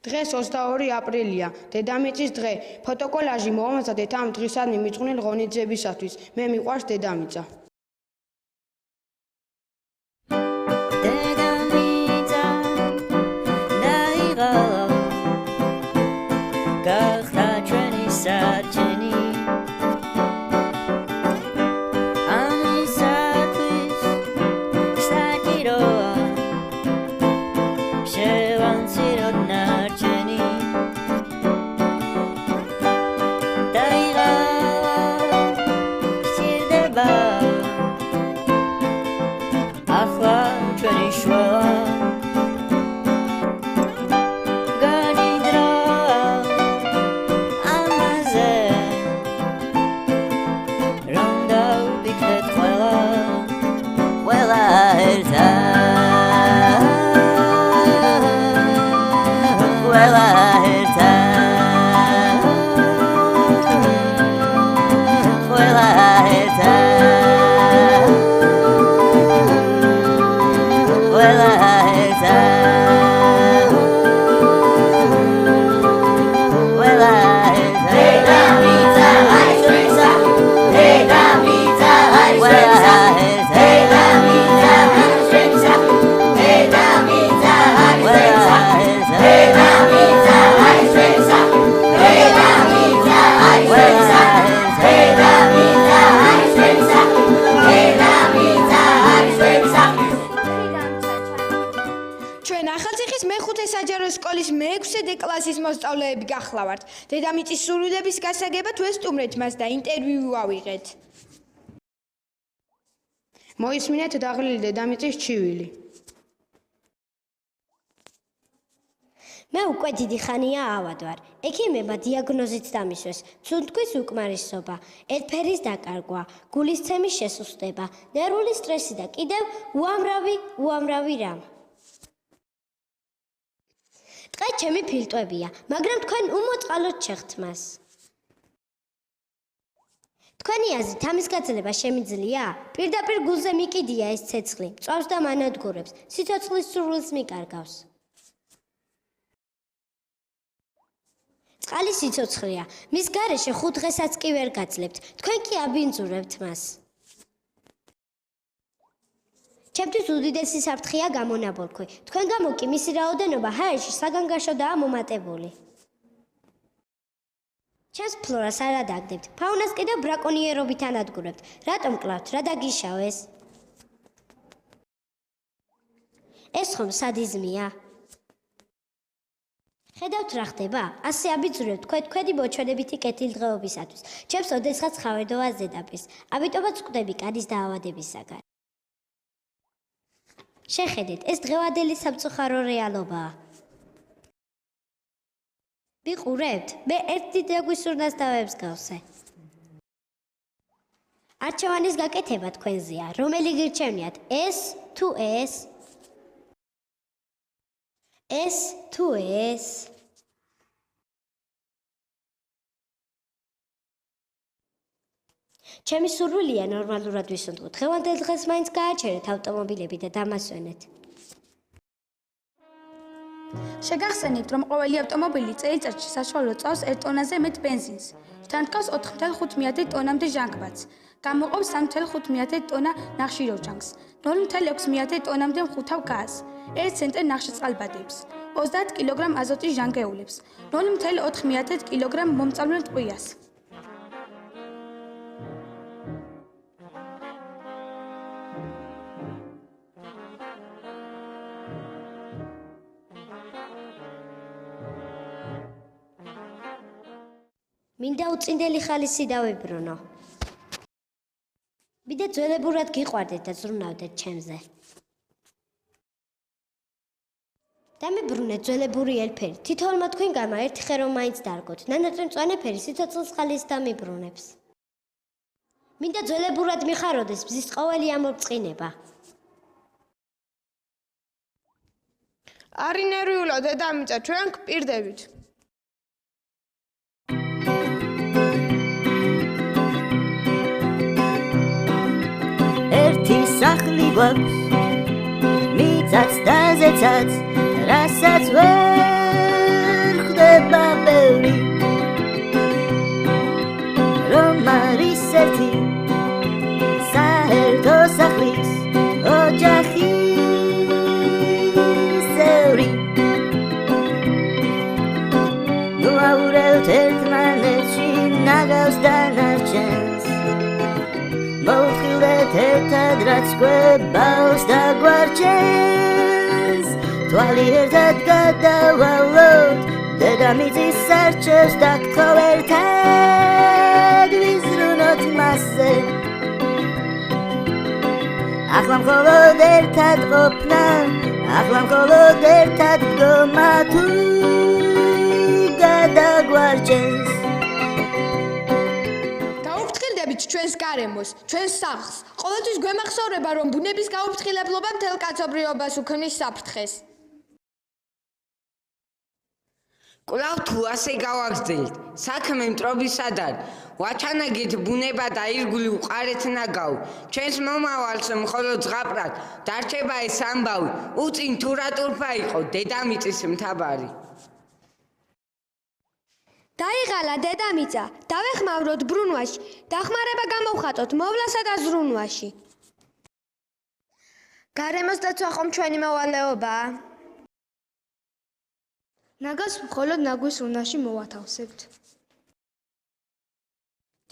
დღეს 22 აპრილია, დედამიწის დღე. ფოტოკოლაჟი მოვამზადეთ ამ დღისადმი მიძღვნილ ღონისძიებისათვის. მე მიყვარს დედამიწა. დედამიწა დაიღო გახდა ჩვენი საჩენი ამისათვის საჭიროა შევამციროთ ნარჩენი დაიღო სჭირდება ახლა ჩვენი შველა განიდროა ამაზე რომ დავფიქრეთ ყველა ერთად ყველა ერთად ყველა ერთად ყველა ერთად ყველა ერთად დედამიწა არის ჩვენსა დედამიწა არის ჩვენსა დედამიწა არის ჩვენსა დედამიწა არის ჩვენსა დედამიწა არის ჩვენსა დედამიწა არის ჩვენსა დედამიწა არის ჩვენსა დედამიწა არის ჩვენსა ჩვენ ახალციხის მეხუთე საჯარო სკოლის მე-6 კლასის მოსწავლეები გახლავართ. დედამიწის სურვილების გასაგებად ვესტუმრეთ მას და ინტერვიუ ავიღეთ. მოისმინეთ დაღლილი დედამიწის ჩივილი. მე უკვე დიდი ხანია ავად ვარ. ექიმებმა დიაგნოზით დამისვეს ცუნთქვის უკმარისობა, ერთფერის დაკარგვა, გულისცემის შესუსტება, ნერვული სტრესი და კიდევ უამრავი რამ. დღე ჩემი ფილტვებია, მაგრამ თქვენ უმოწყალოდ შეხვთ მას. თქვენი აზრით ამის გაძლება შემიძლია? პირდაპირ გულზე მიკიდია ეს ცეცხლი, მწვავს და მანადგურებს, სიცოცხლის სურვილს მიკარგავს. წყალი სიცოცხლეა, მის გარეშე 5 დღესაც კი ვერ გაძლებთ, თქვენ კი აბინძურებთ მას. ჩემთვის უდიდესი საფრთხეა გამონაბოლქვი, თქვენ გამო კი მისი რაოდენობა ჰაერში საგანგაშოდაა მომატებული. ჩემს ფლორას არ ადაგდებთ, ფაუნას კიდევ ბრაკონიერობით ანადგურებთ. რატომ კლავთ, რა დაგიშავეს? ეს ხომ სადიზმია? ხედავთ რა ხდება? ასე აბიძურებთ თქვენი მოჩვენებითი კეთილდღეობისათვის. ჩემს ოდესღაც ხავერდოა ზედაპირს, ამიტომაც ვკვდები კანის დაავადებისაგან. შეხედეთ, ეს დღევანდელი სამწუხარო რეალობაა. ვიყურებთ, მე ერთ დიდ დაგვისურნას დავემსგავსე. არჩევანის გაკეთება თქვენზეა, რომელი გირჩევნიათ, ეს თუ ეს? ეს თუ ეს? ჩემი სურვილია ნორმალურად ვისუნთქოთ. დღევანდელ დღეს მაინც გააჩერეთ ავტომობილები და დამასვენეთ. შეგახსენებთ, რომ ყოველი ავტომობილი წელიწადში საშუალო წავს 1 ტონაზე მეტ ბენზინს. თან-დგას 4,5 ტონამდე ჟანგბადს. გამოყობს 3,5 ტონა ნახშირორჟანგს, 0,6 ტონამდე მხუთავ გაზს, 1 ცენტრ ნახშირწყალბადებს, 30 კილოგრამ აზოტის ჟანგეულებს, 0,4 კილოგრამ მომწამლელ ტყვიას. მინდა უწინდელი ხალისი დავიბრუნო. მიდე ძველებურად გიყვარდეთ და ზრუნავდეთ ჩემზე. დამიბრუნეთ ძველებური ელფერი. თითოეულმა თქვენგანმა ერთი ხე რომ მაინც დარგოთ. ნანატრი მწვანე ფერი სიცოცხლის ხალის დამიბრუნებს. მინდა ძველებურად მიხაროდეს ბზის ყოველი ამორწყინება. არ ინერვიულა დედამიწა, ჩვენ გპირდებით. ერთი სახლი გვაქვს მიწაც და ზეცაც რასაც ვერ გავს დანარჩენს მოვთხილდეთ ერთად რაც გვებავს და გვარჩენს თვალი ერთად გადავალოთ დედამიწის არჩევს და გთხოვ ერთად ვიზრუნოთ მასზე ახლა მხოლოდ ერთად ყოფნა ახლა მხოლოდ ერთად დგომა თუ გადაგვარჩენს გაუფრთხილდებით ჩვენს გარემოს, ჩვენს სახლს. ყოველთვის გვემახსოვრება, რომ ბუნების გაუფრთხილებლობა მთელ კაცობრიობას უქმნის საფრთხეს. კვლავ თუ ასე გავაგრძელებთ, საქმე მტრობისად არ ვაჩანაგეთ ბუნება და ირგვლივ უყარეთ ნაგავ. ჩვენს მომავალს მხოლოდ ზღაპრად დარჩება ეს ამბავი, უწინ თუ რა ტურფა იყო დედამიწის მთავარი. დაიღალა დედამიწა, დავეხმავროთ ბრუნვაში, დახმარება გამოვხატოთ მოვლასა და ზრუნვაში. გარემოს დაცვა ხომ ჩვენი მოვალეობაა? ნაგას მხოლოდ ნაგვის უნაში მოვათავსებთ.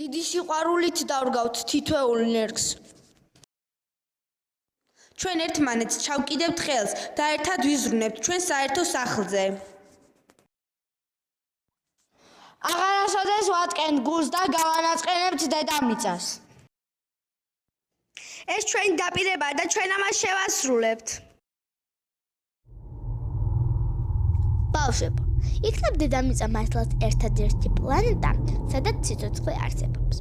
დიდი სიყვარულით დავრგავთ თითოეულ ნერგს. ჩვენ ერთმანეთს ჩავკიდებთ ხელს და ერთად ვიზრუნებთ ჩვენ საერთო სახლზე. აღარასოდეს ვატკენ გულს და გავანაწყენებთ დედამიწას. ეს ჩვენი დაპირებაა და ჩვენ ამას შევასრულებთ. ბავშვებო, იქნებ დედამიწა მართლაც ერთადერთი პლანეტა, სადაც სიცოცხლე არსებობს.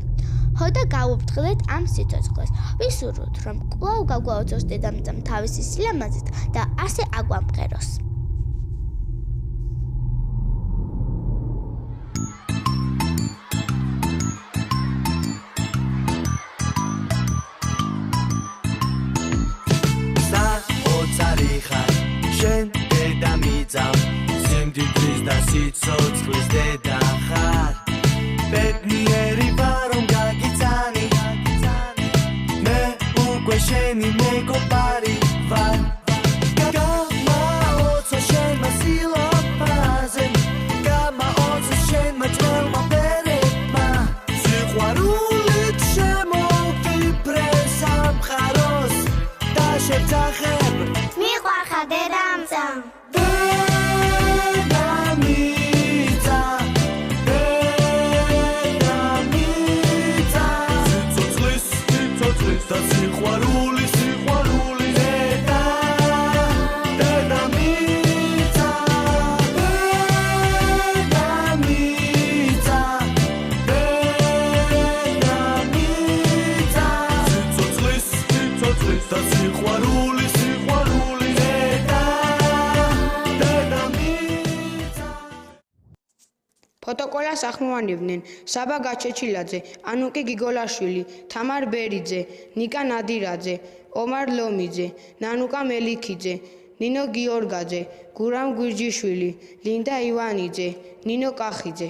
ხოდა გავუფრთხილეთ ამ სიცოცხლეს. ვისურვოთ, რომ კვლავ გაგვაოცოს დედამიწამ თავისი სილამაზით და ასე აგვამღეროს. სიმდიდრის და სიცოცხლის დედა ხარ ბედნიერი ვარ რომ გაგიცანი მე უკვე შენი მეგობარი ვარ გამაოცო შენმა სილამაზე გამაოცო შენმა ძველმა ბერებმა სიყვარულით შემოვიფრე სამყაროს და შევძახებ მიყვარხარ დედამიწა ფოტოკოლას ახმოვანებდნენ საბა გაჩეჩილაძე, ანუკი გიგოლაშვილი, თამარ ბერიძე, ნიკა ნადირაძე, ომარ ლომიძე, ნანუკა მელიქიძე, ნინო გიორგაძე, გურამ გვირჯიშვილი, ლინდა ივანიძე, ნინო კახიძე.